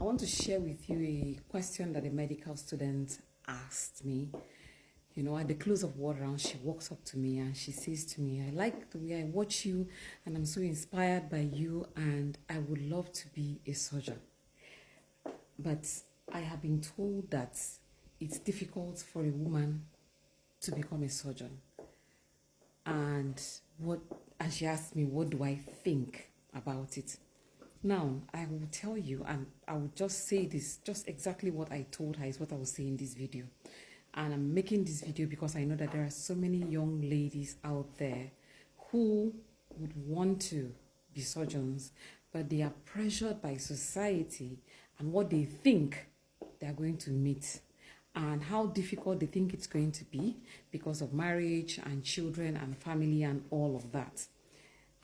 I want to share with you a question that a medical student asked me. You know, at the close of ward round, she walks up to me and she says to me, I like the way I watch you and I'm so inspired by you and I would love to be a surgeon. But I have been told that it's difficult for a woman to become a surgeon. And she asked me, what do I think about it? Now, I will tell you, and I will just say this, just exactly what I told her is what I will say in this video. And I'm making this video because I know that there are so many young ladies out there who would want to be surgeons, but they are pressured by society and what they think they are going to meet and how difficult they think it's going to be because of marriage and children and family and all of that.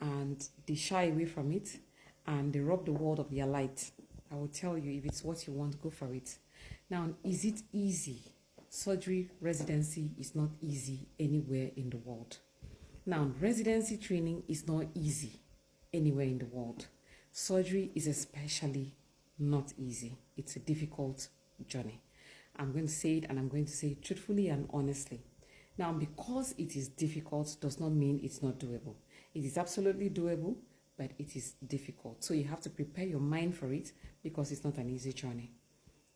And they shy away from it and they rob the world of their light. I will tell you, if it's what you want, go for it. Now, is it easy? Surgery residency is not easy anywhere in the world. Now, residency training is not easy anywhere in the world. Surgery is especially not easy. It's a difficult journey. I'm going to say it and I'm going to say it truthfully and honestly. Now, because it is difficult does not mean it's not doable. It is absolutely doable, but it is difficult. So you have to prepare your mind for it because it's not an easy journey.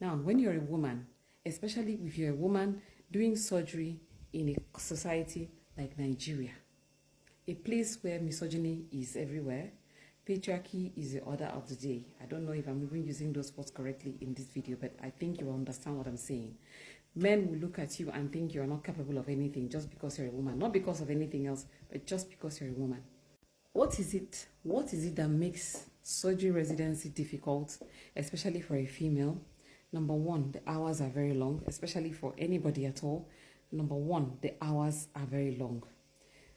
Now, when you're a woman, especially if you're a woman doing surgery in a society like Nigeria, a place where misogyny is everywhere, patriarchy is the order of the day. I don't know if I'm even using those words correctly in this video, but I think you will understand what I'm saying. Men will look at you and think you're not capable of anything just because you're a woman. Not because of anything else, but just because you're a woman. What is it? What is it that makes surgery residency difficult, especially for a female? Number one, the hours are very long, especially for anybody at all. Number one, the hours are very long.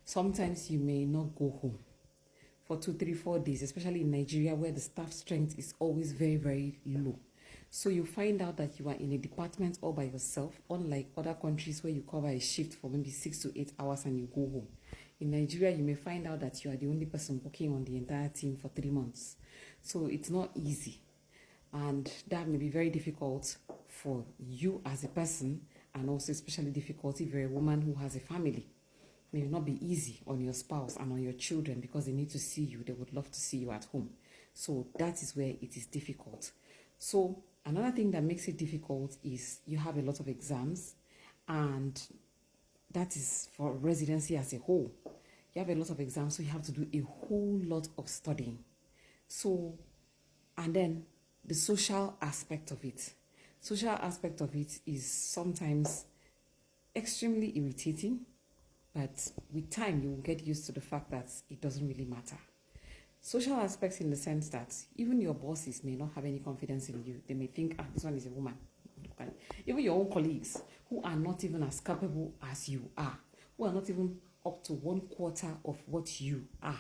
Sometimes you may not go home for 2, 3, 4 days, especially in Nigeria where the staff strength is always very, very low. So you find out that you are in a department all by yourself, unlike other countries where you cover a shift for maybe 6 to 8 hours and you go home. In Nigeria, you may find out that you are the only person working on the entire team for 3 months. So it's not easy. And that may be very difficult for you as a person, and also especially difficult if you're a woman who has a family. It may not be easy on your spouse and on your children because they need to see you. They would love to see you at home. So that is where it is difficult. So another thing that makes it difficult is you have a lot of exams, and that is for residency as a whole. You have a lot of exams, so you have to do a whole lot of studying. So, and then the social aspect of it. Social aspect of it is sometimes extremely irritating, but with time you will get used to the fact that it doesn't really matter. Social aspects in the sense that even your bosses may not have any confidence in you. They may think, this one is a woman. Even your own colleagues who are not even as capable as you are, who are not even up to 1/4 of what you are,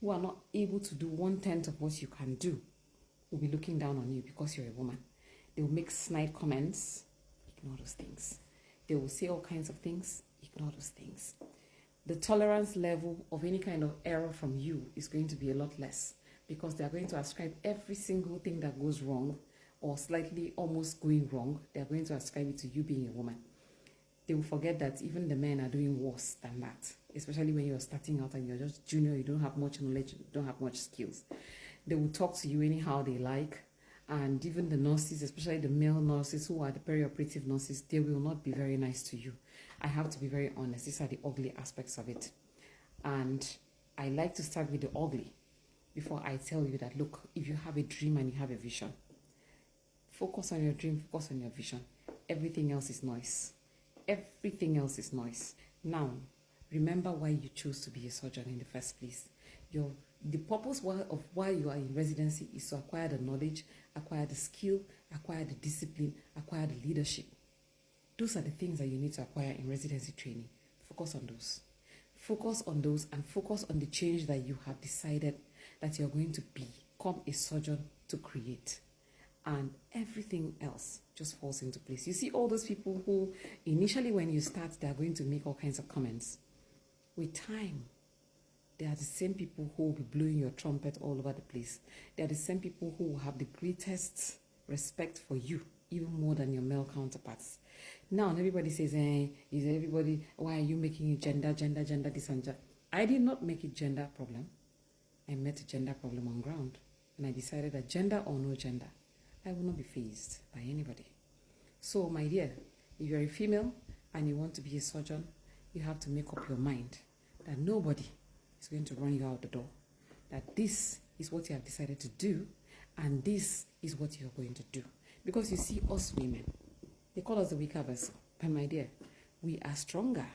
who are not able to do 1/10 of what you can do, will be looking down on you because you're a woman. They will make snide comments, ignore those things. They will say all kinds of things, ignore those things. The tolerance level of any kind of error from you is going to be a lot less because they are going to ascribe every single thing that goes wrong or slightly almost going wrong, they are going to ascribe it to you being a woman. They will forget that even the men are doing worse than that, especially when you're starting out and you're just junior, you don't have much knowledge, you don't have much skills. They will talk to you anyhow they like, and even the nurses, especially the male nurses who are the perioperative nurses, they will not be very nice to you. I have to be very honest, these are the ugly aspects of it. And I like to start with the ugly before I tell you that, look, if you have a dream and you have a vision, focus on your dream, focus on your vision. Everything else is noise. Everything else is noise. Now, remember why you chose to be a surgeon in the first place. The purpose of why you are in residency is to acquire the knowledge, acquire the skill, acquire the discipline, acquire the leadership. Those are the things that you need to acquire in residency training. Focus on those. Focus on those and focus on the change that you have decided that you're going to become a surgeon to create. And everything else just falls into place. You see all those people who initially when you start, they're going to make all kinds of comments. With time, they are the same people who will be blowing your trumpet all over the place. They are the same people who will have the greatest respect for you even more than your male counterparts. Now, everybody says, is everybody, why are you making it gender, this and that? I did not make it gender problem. I met a gender problem on ground. And I decided that gender or no gender, I will not be fazed by anybody. So, my dear, if you're a female and you want to be a surgeon, you have to make up your mind that nobody is going to run you out the door. That this is what you have decided to do, and this is what you're going to do. Because you see, us women, they call us the weaker vessel. But my dear, we are stronger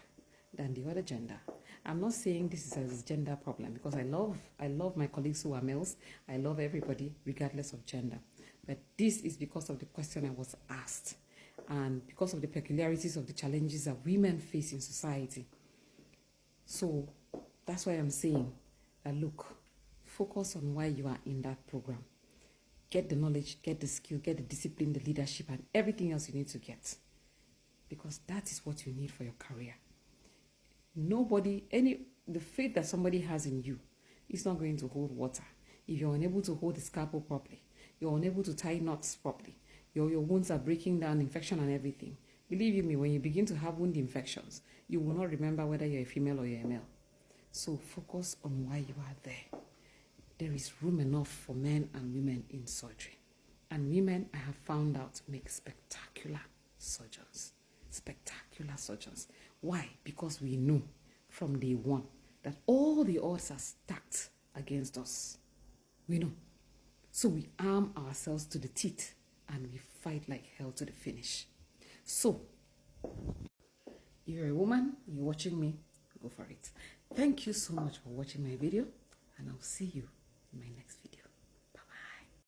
than the other gender. I'm not saying this is a gender problem, because I love my colleagues who are males. I love everybody regardless of gender. But this is because of the question I was asked, and because of the peculiarities of the challenges that women face in society. So that's why I'm saying that, look, focus on why you are in that program. Get the knowledge, get the skill, get the discipline, the leadership, and everything else you need to get. Because that is what you need for your career. The faith that somebody has in you is not going to hold water. If you're unable to hold the scalpel properly, you're unable to tie knots properly, your wounds are breaking down, infection and everything. Believe you me, when you begin to have wound infections, you will not remember whether you're a female or you're a male. So focus on why you are there. There is room enough for men and women in surgery. And women, I have found out, make spectacular surgeons. Spectacular surgeons. Why? Because we know from day one that all the odds are stacked against us. We know. So we arm ourselves to the teeth and we fight like hell to the finish. So, if you're a woman, you're watching me, go for it. Thank you so much for watching my video, and I'll see you in my next video.